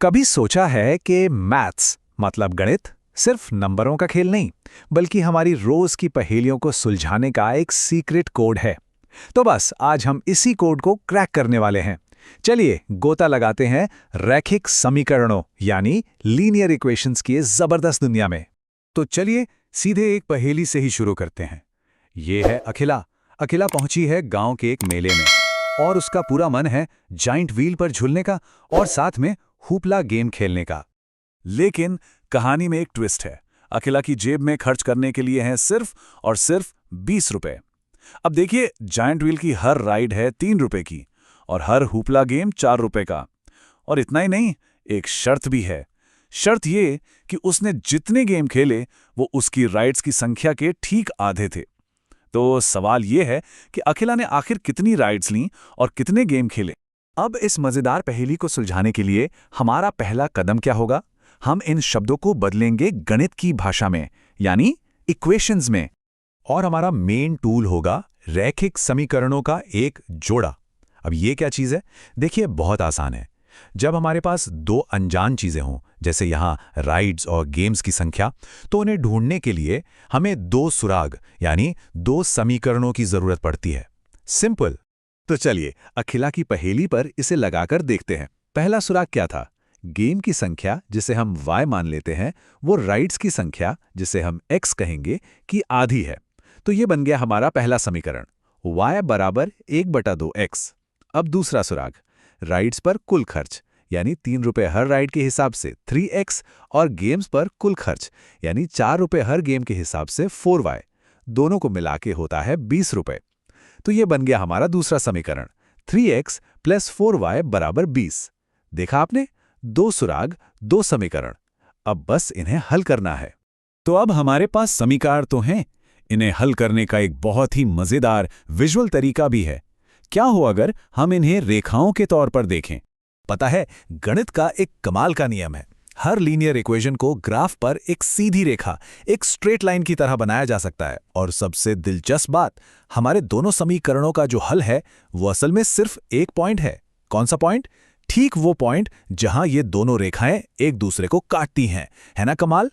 कभी सोचा है कि मैथ्स मतलब गणित सिर्फ नंबरों का खेल नहीं, बल्कि हमारी रोज की पहेलियों को सुलझाने का एक सीक्रेट कोड है। तो बस आज हम इसी कोड को क्रैक करने वाले हैं। चलिए गोता लगाते हैं रैखिक समीकरणों यानी लीनियर इक्वेशंस की इस जबरदस्त दुनिया में। तो चलिए सीधे एक पहेली से ही शुरू करते हैं। ये है अखिला। अखिला पहुंची है गांव के एक मेले में और उसका पूरा मन है जाइंट व्हील पर झूलने का और साथ में हुपला गेम खेलने का। लेकिन कहानी में एक ट्विस्ट है। अखिला की जेब में खर्च करने के लिए हैं सिर्फ और सिर्फ 20 रुपए। अब देखिए, जाइंट व्हील की हर राइड है 3 रुपए की और हर हुपला गेम 4 रुपए का। और इतना ही नहीं, एक शर्त भी है। शर्त ये कि उसने जितने गेम खेले वो उसकी राइड्स की संख्या के ठीक आधे थे। तो सवाल ये है कि अखिला ने आखिर कितनी राइड्स लीं और कितने गेम खेले। अब इस मजेदार पहेली को सुलझाने के लिए हमारा पहला कदम क्या होगा? हम इन शब्दों को बदलेंगे गणित की भाषा में, यानी इक्वेशंस में। और हमारा मेन टूल होगा रैखिक समीकरणों का एक जोड़ा। अब ये क्या चीज़ है? देखिए, बहुत आसान है। जब हमारे पास दो अनजान चीज़ें हों, जैसे यहाँ राइड्स और गेम्स की संख्या, तो उन्हें ढूंढने के लिए हमें दो सुराग यानी दो समीकरणों की ज़रूरत पड़ती है। सिंपल। तो चलिए अखिला की पहेली पर इसे लगाकर देखते हैं। पहला सुराग क्या था? गेम की संख्या, जिसे हम y मान लेते हैं, वो राइड्स की संख्या, जिसे हम x कहेंगे, की आधी है। तो ये बन गया हमारा पहला समीकरण, y बराबर 1/2x। अब दूसरा सुराग, राइड्स पर कुल खर्च, यानी 3 रुपए हर राइड के हिसाब से 3x और गेम्स पर कुल खर्च, यानी 4 रुपए हर गेम के हिसाब से 4y। दोनों को मिला के होता है 20 रुपए। तो ये बन गया हमारा दूसरा समीकरण, 3x + 4y बराबर 20। देखा आपने? दो सुराग, दो समीकरण। अब बस इन्हें हल करना है। तो अब हमारे पास समीकरण तो हैं, इन्हें हल करने का एक बहुत ही मजेदार विजुअल तरीका भी है। क्या हो अगर हम इन्हें रेखाओं के तौर पर देखें? पता है, गणित का एक कमाल का नियम है। हर लीनियर इक्वेशन को ग्राफ पर एक सीधी रेखा, एक स्ट्रेट लाइन की तरह बनाया जा सकता है। और सबसे दिलचस्प बात, हमारे दोनों समीकरणों का जो हल है वो असल में सिर्फ एक पॉइंट है। कौन सा पॉइंट? ठीक वो पॉइंट जहां ये दोनों रेखाएं एक दूसरे को काटती हैं। है ना कमाल?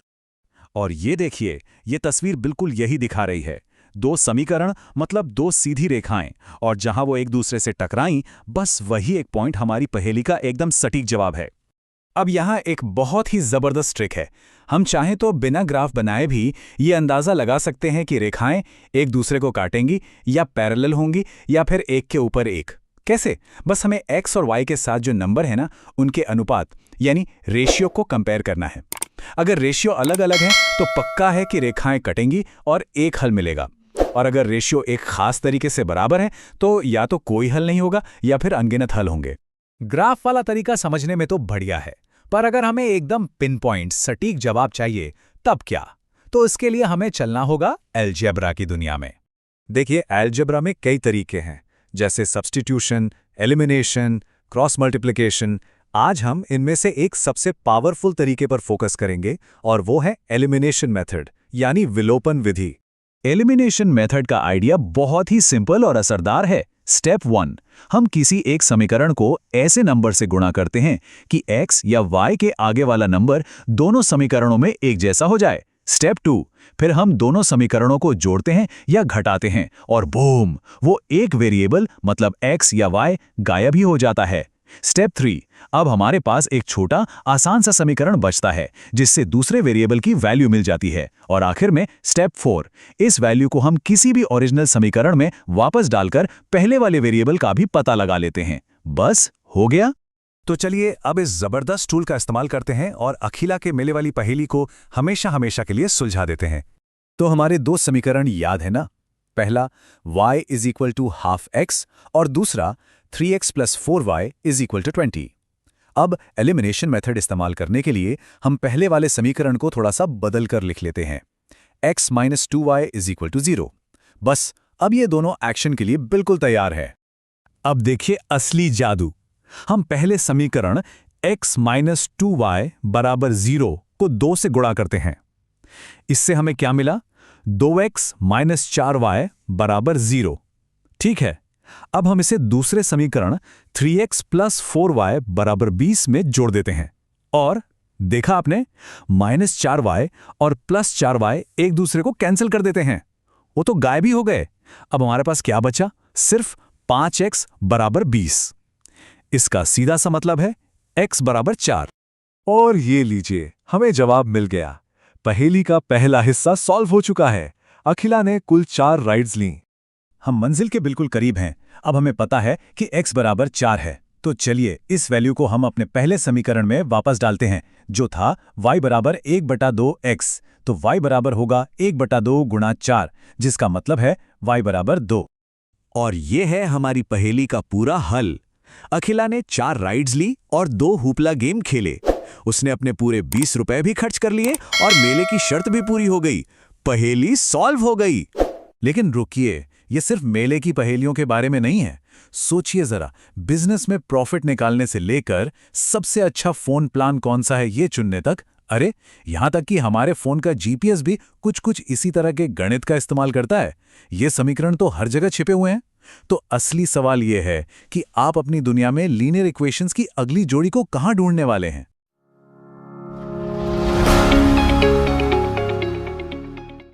और ये देखिए, ये तस्वीर बिल्कुल यही दिखा रही है। दो समीकरण मतलब दो सीधी रेखाएं, और जहां वो एक दूसरे से टकराईं, बस वही एक पॉइंट हमारी पहेली का एकदम सटीक जवाब है। अब यहाँ एक बहुत ही जबरदस्त ट्रिक है। हम चाहें तो बिना ग्राफ बनाए भी ये अंदाजा लगा सकते हैं कि रेखाएं एक दूसरे को काटेंगी या पैरेलल होंगी या फिर एक के ऊपर एक। कैसे? बस हमें x और y के साथ जो नंबर है ना, उनके अनुपात यानी रेशियो को कंपेयर करना है। अगर रेशियो अलग अलग है तो पक्का है कि रेखाएं कटेंगी और एक हल मिलेगा। और अगर रेशियो एक खास तरीके से बराबर है तो या तो कोई हल नहीं होगा या फिर अनगिनत हल होंगे। ग्राफ वाला तरीका समझने में तो बढ़िया है, पर अगर हमें एकदम पिन पॉइंट सटीक जवाब चाहिए तब क्या? तो इसके लिए हमें चलना होगा अलजेब्रा की दुनिया में। देखिए, अलजेब्रा में कई तरीके हैं, जैसे सब्स्टिट्यूशन, एलिमिनेशन, क्रॉस मल्टीप्लिकेशन। आज हम इनमें से एक सबसे पावरफुल तरीके पर फोकस करेंगे और वो है एलिमिनेशन मेथड यानी विलोपन विधि। एलिमिनेशन मेथड का आइडिया बहुत ही सिंपल और असरदार है। स्टेप 1, हम किसी एक समीकरण को ऐसे नंबर से गुणा करते हैं कि x या y के आगे वाला नंबर दोनों समीकरणों में एक जैसा हो जाए। स्टेप 2, फिर हम दोनों समीकरणों को जोड़ते हैं या घटाते हैं और बूम, वो एक वेरिएबल मतलब x या y गायब ही हो जाता है। स्टेप 3, अब हमारे पास एक छोटा आसान सा समीकरण बचता है जिससे दूसरे वेरिएबल की वैल्यू मिल जाती है। और आखिर में स्टेप 4, इस वैल्यू को हम किसी भी ओरिजिनल समीकरण में वापस डालकर पहले वाले वेरिएबल का भी पता लगा लेते हैं। बस हो गया। तो चलिए अब इस जबरदस्त टूल का इस्तेमाल करते हैं और अखिला के मेले वाली पहेली को हमेशा हमेशा के लिए सुलझा देते हैं। तो हमारे दो समीकरण याद है ना? पहला y = ½ x और दूसरा 3x + 4y = 20। अब एलिमिनेशन मेथड इस्तेमाल करने के लिए हम पहले वाले समीकरण को थोड़ा सा बदल कर लिख लेते हैं, x - 2y = 0। बस अब ये दोनों एक्शन के लिए बिल्कुल तैयार है। अब देखिए असली जादू। हम पहले समीकरण x - 2y बराबर 0 को 2 से गुणा करते हैं। इससे हमें क्या मिला? 2x - 4y बराबर 0। ठीक है, अब हम इसे दूसरे समीकरण 3x + 4y बराबर 20 में जोड़ देते हैं और देखा आपने, -4y और +4y एक दूसरे को कैंसिल कर देते हैं। वो तो गायब ही हो गए। अब हमारे पास क्या बचा? सिर्फ 5x = 20। इसका सीधा सा मतलब है x = 4। और ये लीजिए, हमें जवाब मिल गया। पहेली का पहला हिस्सा सॉल्व हो चुका है। अखिला ने कुल 4 राइड्स लीं। हम मंजिल के बिल्कुल करीब हैं। अब हमें पता है कि x = 4 है। तो चलिए इस वैल्यू को हम अपने पहले समीकरण में वापस डालते हैं, जो था y = 1/2x। तो y बराबर होगा 1/2 × 4, जिसका मतलब है y = 2। और ये है हमारी पहेली का पूरा हल। अखिला ने 4 राइड्स ली और 2 हुपला गेम खेले। उसने अपने पूरे 20 रुपए भी खर्च कर लिए और मेले की शर्त भी पूरी हो गई। पहेली सॉल्व हो गई। लेकिन रुकिए, ये सिर्फ मेले की पहेलियों के बारे में नहीं है। सोचिए जरा, बिजनेस में प्रॉफिट निकालने से लेकर सबसे अच्छा फोन प्लान कौन सा है ये चुनने तक, अरे यहां तक कि हमारे फोन का जीपीएस भी कुछ कुछ इसी तरह के गणित का इस्तेमाल करता है। ये समीकरण तो हर जगह छिपे हुए हैं। तो असली सवाल ये है कि आप अपनी दुनिया में लीनियर इक्वेशंस की अगली जोड़ी को कहां ढूंढने वाले हैं।